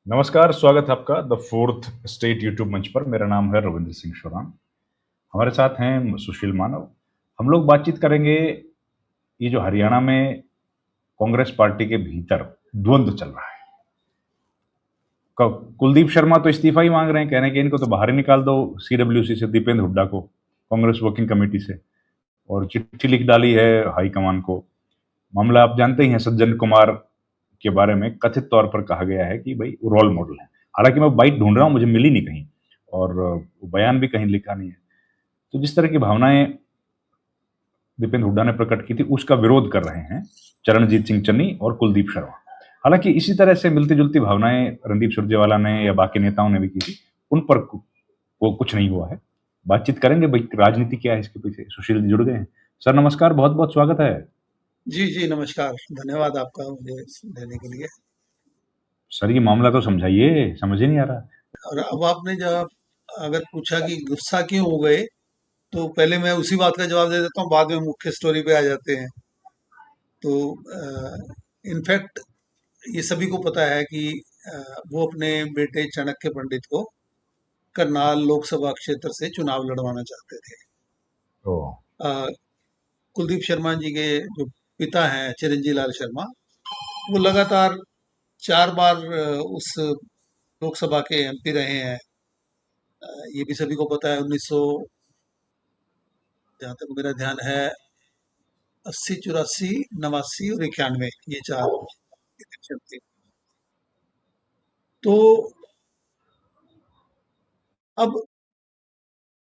नमस्कार, स्वागत है आपका द फोर्थ स्टेट यूट्यूब मंच पर। मेरा नाम है रविंद्र सिंह शोरान। हमारे साथ हैं सुशील मानव। हम लोग बातचीत करेंगे ये जो हरियाणा में कांग्रेस पार्टी के भीतर द्वंद्व चल रहा है। कुलदीप शर्मा तो इस्तीफा ही मांग रहे हैं, कह रहे हैं कि इनको तो बाहर ही निकाल दो सीडब्ल्यूसी से, दीपेंद्र हुड्डा को, कांग्रेस वर्किंग कमेटी से, और चिट्ठी लिख डाली है हाईकमान को। मामला आप जानते ही हैं, सज्जन कुमार के बारे में कथित तौर पर कहा गया है कि भाई वो रोल मॉडल है। हालांकि मैं बाइट ढूंढ रहा हूं, मुझे मिली नहीं कहीं, और वो बयान भी कहीं लिखा नहीं है। तो जिस तरह की भावनाएं दीपेंद्र हुड्डा ने प्रकट की थी, उसका विरोध कर रहे हैं चरणजीत सिंह चन्नी और कुलदीप शर्मा। हालांकि इसी तरह से मिलती जुलती भावनाएं रणदीप सुरजेवाला ने या बाकी नेताओं ने भी की थी, उन पर वो कुछ नहीं हुआ है। बातचीत करेंगे भाई, राजनीति क्या है इसके पीछे। सुशील जी जुड़ गए हैं। सर नमस्कार, बहुत बहुत स्वागत है। जी, जी, नमस्कार। धन्यवाद आपका मुझे देने के लिए। सर ये मामला तो समझाइए, समझ ही नहीं आ रहा। और अब आपने जब अगर पूछा कि गुस्सा क्यों हो गए, तो पहले मैं उसी बात का जवाब दे देता हूँ, बाद में मुख्य स्टोरी पे आ जाते हैं। तो इनफैक्ट ये सभी को पता है कि अ, वो अपने बेटे चाणक्य पंडित को करनाल लोकसभा क्षेत्र से चुनाव लड़वाना चाहते थे। तो अ, कुलदीप शर्मा जी के जो पिता हैं चिरंजी लाल शर्मा, वो लगातार 4 बार उस लोकसभा के एमपी रहे हैं। ये भी सभी को पता है। 1900, जहाँ तक मेरा ध्यान है, 80, 84, 89 और 91, ये चार इलेक्शन थे। तो अब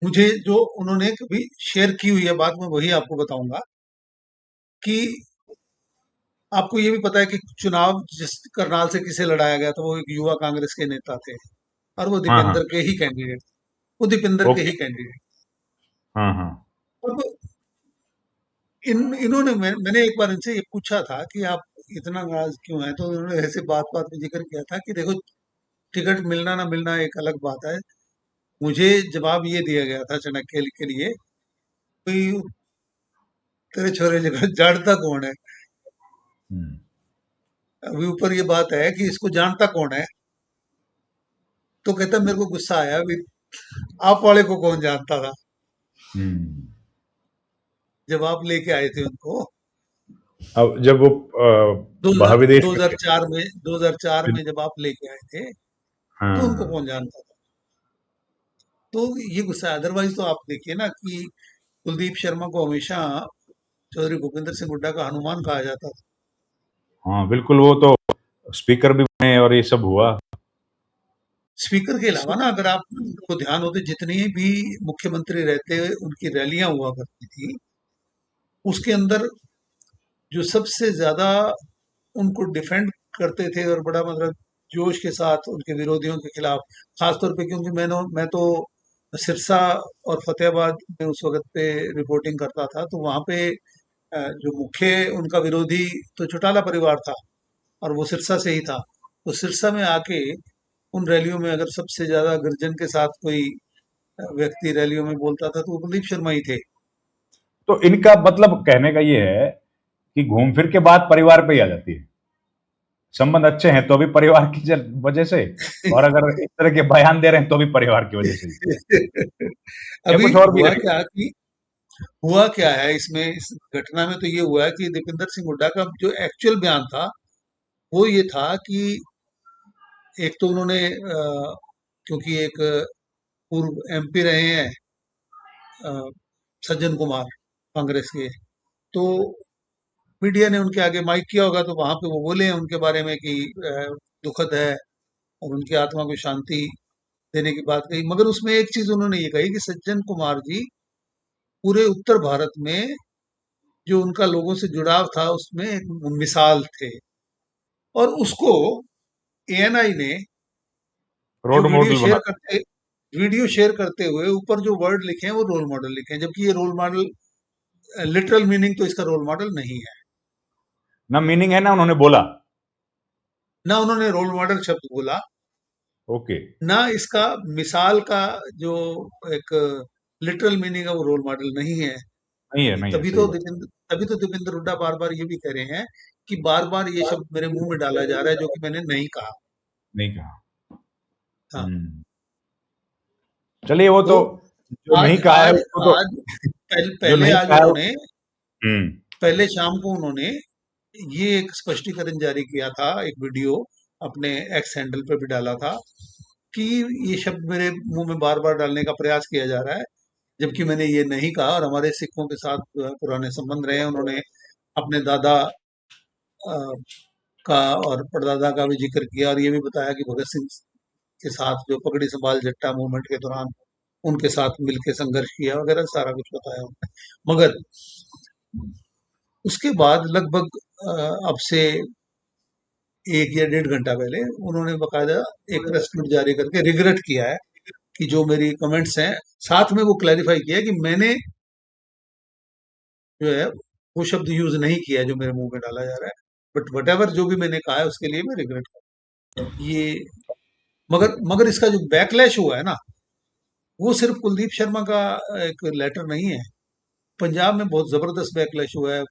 मुझे जो उन्होंने कभी शेयर की हुई है बात, मैं वही आपको बताऊंगा कि आपको ये भी पता है कि चुनाव जिस करनाल से किसे लड़ाया गया था, वो एक युवा कांग्रेस के नेता थे, और वो हाँ हाँ। दीपेंद्र के ही कैंडिडेट। वो दीपेंद्र के ओके। ही कैंडिडेट। हाँ हाँ। अब इन्होंने मैंने एक बार इनसे ये पूछा था कि आप इतना नाराज क्यों हैं, तो उन्होंने ऐसे बात बात में जिक्र किया था कि देखो, टिकट मिलना ना मिलना एक अलग बात है। मुझे जवाब ये दिया गया था चाणक्य के लिए, कोई तेरे छोरे जगह जानता कौन है। हम्म। अभी ऊपर ये बात है कि इसको जानता कौन है। तो कहता मेरे को गुस्सा आया, अभी आप वाले को कौन जानता था हम्म। जब आप लेके आए थे उनको। अब जब वो महाविदेश में थे। 2004 में 2004 में जब आप लेके आए थे, तो उनको हाँ। कौन जानता था। तो ये गुस्सा है। अदरवाइज तो आप देखिए ना कि कुलदीप शर्मा को हमेशा चौधरी भूपेंद्र सिंह हुड्डा का हनुमान कहा जाता था। हाँ बिल्कुल, वो तो स्पीकर भी बने और ये सब हुआ। स्पीकर के अलावा ना, अगर आपको ध्यान हो तो जितनी भी मुख्यमंत्री रहते उनकी रैलियां हुआ करती थी, उसके अंदर जो सबसे ज्यादा उनको डिफेंड करते थे और बड़ा मतलब जोश के साथ उनके विरोधियों के खिलाफ, खासतौर पे क्योंकि मैं तो सिरसा और फतेहाबाद में उस वक्त पे रिपोर्टिंग करता था, तो वहां पे जो मुख्य उनका विरोधी तो चौटाला परिवार था, और वो सिरसा से ही था। तो सिरसा में आके उन रैलियों में अगर सबसे ज्यादा गर्जन के साथ कोई व्यक्ति रैलियों में बोलता था, तो वो कुलदीप शर्मा ही थे। तो इनका मतलब कहने का ये है कि घूम फिर के बात परिवार पे ही आ जाती है। संबंध अच्छे हैं तो भी परिवार की वजह से, और अगर इस तरह के बयान दे रहे हैं तो भी परिवार की वजह से ही, या अभी कुछ और भी हुआ है। क्या कि हुआ क्या है इसमें, इस घटना में तो ये हुआ है कि दीपेंद्र सिंह हुड्डा का जो एक्चुअल बयान था, वो ये था कि एक तो उन्होंने क्योंकि एक पूर्व एमपी रहे हैं अ, सज्जन कुमार, कांग्रेस के, तो मीडिया ने उनके आगे माइक किया होगा, तो वहां पे वो बोले हैं उनके बारे में कि दुखद है, और उनकी आत्मा को शांति देने की बात कही। मगर उसमें एक चीज उन्होंने ये कही कि सज्जन कुमार जी पूरे उत्तर भारत में जो उनका लोगों से जुड़ाव था, उसमें एक मिसाल थे। और उसको एएनआई ने जो रोड मॉडल बना। वीडियो शेयर करते हुए ऊपर जो वर्ड लिखे हैं वो रोल मॉडल लिखे हैं, जबकि ये रोल मॉडल लिटरल मीनिंग तो इसका रोल मॉडल नहीं है। ना मीनिंग है ना उन्होंने बोला। ना उन्होंने रोल मॉडल शब्द बोला, ओके। ना इसका मिसाल का जो एक लिटरल मीनिंग है वो रोल मॉडल नहीं है। नहीं है, नहीं है, सही बात। तभी तो दीपेंद्र हुड्डा बार बार ये भी कह रहे हैं कि बार बार ये शब्द मेरे मुंह में डाला जा रहा है जो कि मैंने नहीं कहा। नहीं कहा। हाँ, चलिए वो तो तो जो आज नहीं कहा है आज उसको तो आज जो पहले नहीं आज कहा है उन्होंने हम्म पहले शाम को उन्होंने ये एक स्पष्टीकरण जारी किया था, एक वीडियो अपने एक्स हैंडल पे भी डाला था कि ये शब्द मेरे मुंह में बार बार डालने का प्रयास किया जा रहा है, जबकि मैंने ये नहीं कहा। और हमारे सिखों के साथ पुराने संबंध रहे हैं। उन्होंने अपने दादा अ, का और परदादा का भी जिक्र किया और ये भी बताया कि भगत सिंह के साथ जो पगड़ी संभाल जट्टा मूवमेंट के दौरान उनके साथ मिलकर संघर्ष किया वगैरह सारा कुछ बताया उन्होंने। मगर उसके बाद लगभग अब से 1 या 1.5 घंटा पहले उन्होंने बकायदा एक प्रेस नोट जारी करके रिग्रेट किया है कि जो मेरी कमेंट्स हैं, साथ में वो क्लैरिफाई किया है कि मैंने जो है वो शब्द यूज नहीं किया है जो मेरे मुंह में डाला जा रहा है। बट वट जो भी मैंने कहा है उसके लिए मैं रिग्रेट कर ये। मगर मगर इसका जो बैकलैश हुआ है ना, वो सिर्फ कुलदीप शर्मा का एक लेटर नहीं है। पंजाब में बहुत जबरदस्त बैकलैश हुआ है।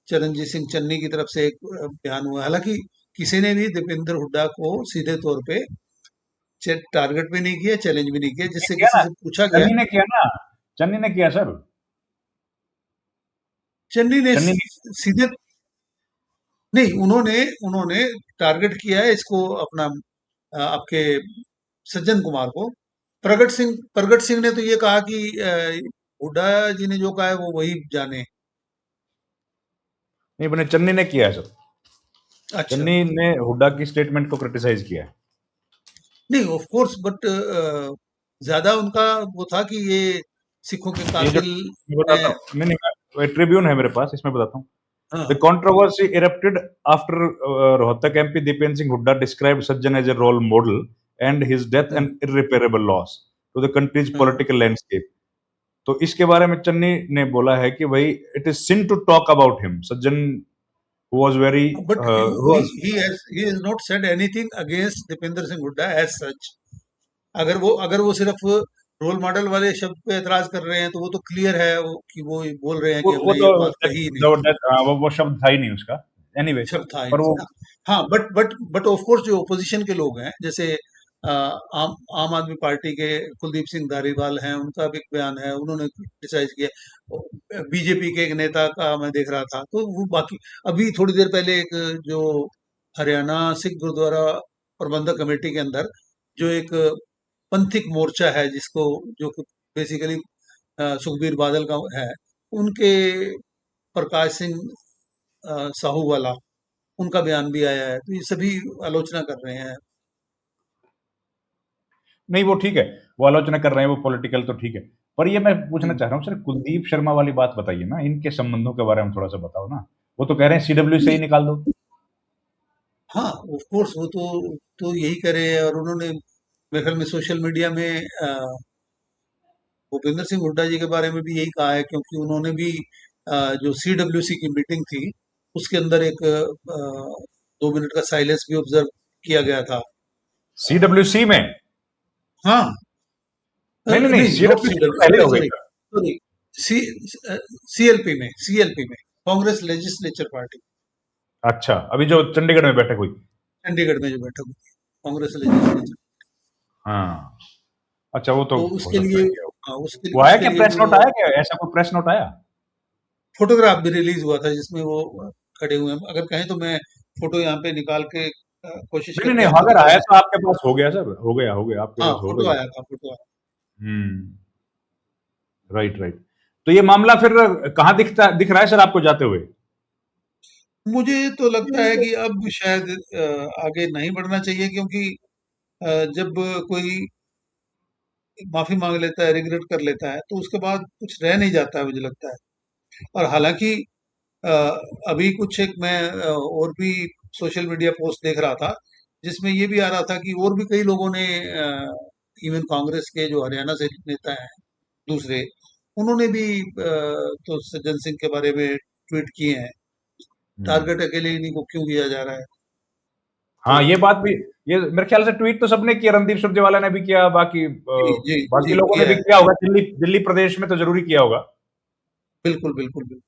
चरणजीत सिंह चन्नी की तरफ से एक बयान हुआ है। हालांकि किसी ने भी दीपेंद्र हुड्डा को सीधे तौर पे टारगेट भी नहीं किया, चैलेंज भी नहीं किया। जिससे किया किसी ना से पूछा गया, चन्नी ने किया ना चन्नी ने किया सर चन्नी ने चन्नी ने सीधे नहीं, उन्होंने उन्होंने टारगेट किया है इसको अपना आपके सज्जन कुमार को। प्रगट सिंह ने तो ये कहा कि हुड्डा जी ने जो कहा है वो वही जाने। नहीं बने चन्नी ने किया है सर अच्छा, चन्नी ने हुड्डा की स्टेटमेंट को क्रिटिसाइज किया है नहीं ऑफ कोर्स, बट ज्यादा उनका वो था कि ये सिखों के ये जो कातिल मैं हैं। बताता हूँ नहीं नहीं ट्रिब्यून है मेरे पास इसमें बताता हूँ हाँ, The controversy erupted after Rohtak MP Dipen Singh Hooda described Sajjan as a role model and his death an हाँ, irreparable loss to the country's हाँ, political landscape. तो इसके बारे में चन्नी ने बोला है कि भाई it is sin to talk about him सज्जन was very but who was he has not said anything against Deepender Singh Hooda as such. अगर वो सिर्फ रोल मॉडल वाले शब्द पे एतराज कर रहे हैं तो वो तो क्लियर है कि वो बोल रहे हैं कि वो हमने तो ये बात कही ही नहीं। वो शब्द था ही नहीं उसका एनीवे शब्द था ही पर नहीं वो ना। हाँ, बट ऑफ कोर्स जो ओपोजिशन के लोग हैं, जैसे आम आदमी पार्टी के कुलदीप सिंह धारीवाल हैं, उनका भी एक बयान है, उन्होंने क्रिटिसाइज किया। बीजेपी के एक नेता का मैं देख रहा था, तो वो बाकी अभी थोड़ी देर पहले एक जो हरियाणा सिख गुरुद्वारा प्रबंधक कमेटी के अंदर जो एक पंथिक मोर्चा है, जिसको जो बेसिकली सुखबीर बादल का है, उनके प्रकाश सिंह साहू वाला उनका बयान भी आया है। तो ये सभी आलोचना कर रहे हैं। नहीं वो ठीक है वो आलोचना कर रहे हैं वो पॉलिटिकल तो ठीक है पर ये मैं पूछना हम्म, चाह रहा हूँ सर कुलदीप शर्मा वाली बात बताइए ना इनके संबंधों के बारे में थोड़ा सा बताओ ना वो तो कह रहे हैं सीडब्ल्यू से ही नहीं, निकाल दो हाँ ऑफ कोर्स वो तो यही करे हैं। और उन्होंने मेरे ख्याल में सोशल मीडिया में भूपेंद्र सिंह हुड्डा जी के बारे में भी यही कहा है, क्योंकि उन्होंने भी जो सीडब्ल्यूसी की मीटिंग थी उसके अंदर एक 2 मिनट का साइलेंस भी ऑब्जर्व किया गया था। सीडब्ल्यूसी में हाँ, नहीं नहीं नहीं नहीं नॉट सीडब्ल्यूसी तो सीडब्ल्यू, पहले सॉरी हो गई सॉरी सर सॉरी, सी सीएलपी में कांग्रेस लेजिस्लेचर पार्टी, अच्छा अभी जो चंडीगढ़ में बैठक हुई चंडीगढ़ में जो बैठक हुई थी, कांग्रेस लेजिस्लेचर। हाँ अच्छा वो तो तो हो उसके सकता लिए है क्या हो। हाँ, वो आया उसके क्या लिए प्रेस भी नोट वो आया क्या ऐसा कोई प्रेस नोट आया फोटोग्राफ भी रिलीज हुआ था जिसमें वो खड़े हुए हैं। अगर कहें तो मैं फोटो यहाँ पे निकाल के कोशिश नहीं नहीं करके नहीं आपको अगर दिखा आया भी तो सकता आपके पास हो गया आपके हूँ। हाँ, पास हो फोटो गई आया था, फोटो आया। हम्म राइट राइट तो ये मामला फिर कहाँ दिख रहा है सर आपको जाते हुए मुझे तो लगता है कि अब शायद आगे नहीं बढ़ना चाहिए, क्योंकि जब कोई माफी मांग लेता है, रिग्रेट कर लेता है, तो उसके बाद कुछ रह नहीं जाता है, मुझे लगता है। और हालांकि अ, अभी कुछ एक मैं और भी सोशल मीडिया पोस्ट देख रहा था, जिसमें ये भी आ रहा था कि और भी कई लोगों ने इवन कांग्रेस के जो हरियाणा से नेता हैं दूसरे, उन्होंने भी तो सज्जन सिंह के बारे में ट्वीट किए हैं। हम्म टारगेट अकेले इन्हीं को क्यों किया जा रहा है? तो हाँ ये बात भी ये मेरे ख्याल से ट्वीट तो सबने किया रणदीप सुरजेवाला ने भी किया बाकी जी जी बाकी जी, लोगों ने किया भी है। किया होगा दिल्ली दिल्ली प्रदेश में तो जरूरी किया होगा बिल्कुल बिल्कुल बिल्कुल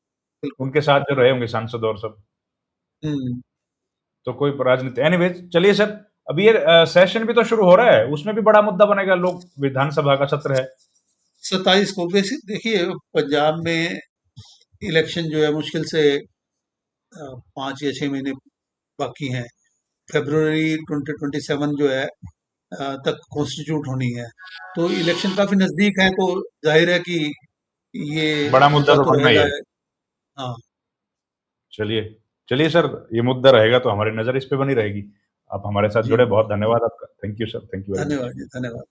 बिल्कुल। उनके साथ जो रहे होंगे सांसद और सब हम्म। तो कोई राजनीति एनीवेज चलिए सर अभी ये सेशन भी तो शुरू हो रहा है, उसमें भी बड़ा मुद्दा बनेगा, लोग विधानसभा का सत्र है। 27 को बेसिक देखिए, पंजाब में इलेक्शन जो है मुश्किल से 5 या 6 महीने बाकी हैं। फरवरी 2027 जो है तक कॉन्स्टिट्यूट होनी है, तो इलेक्शन काफी नजदीक है, तो जाहिर है कि ये बड़ा मुद्दा मुद्दा तो तो बनना ही रहेगा। है। हाँ, चलिए, चलिए सर, ये मुद्दा रहेगा तो हमारी नज़र इस पे बनी रहेगी। आप हमारे साथ जी, जुड़े, बहुत धन्यवाद आपका। Thank you sir, thank you very much. धन्यवाद जी, धन्यवाद।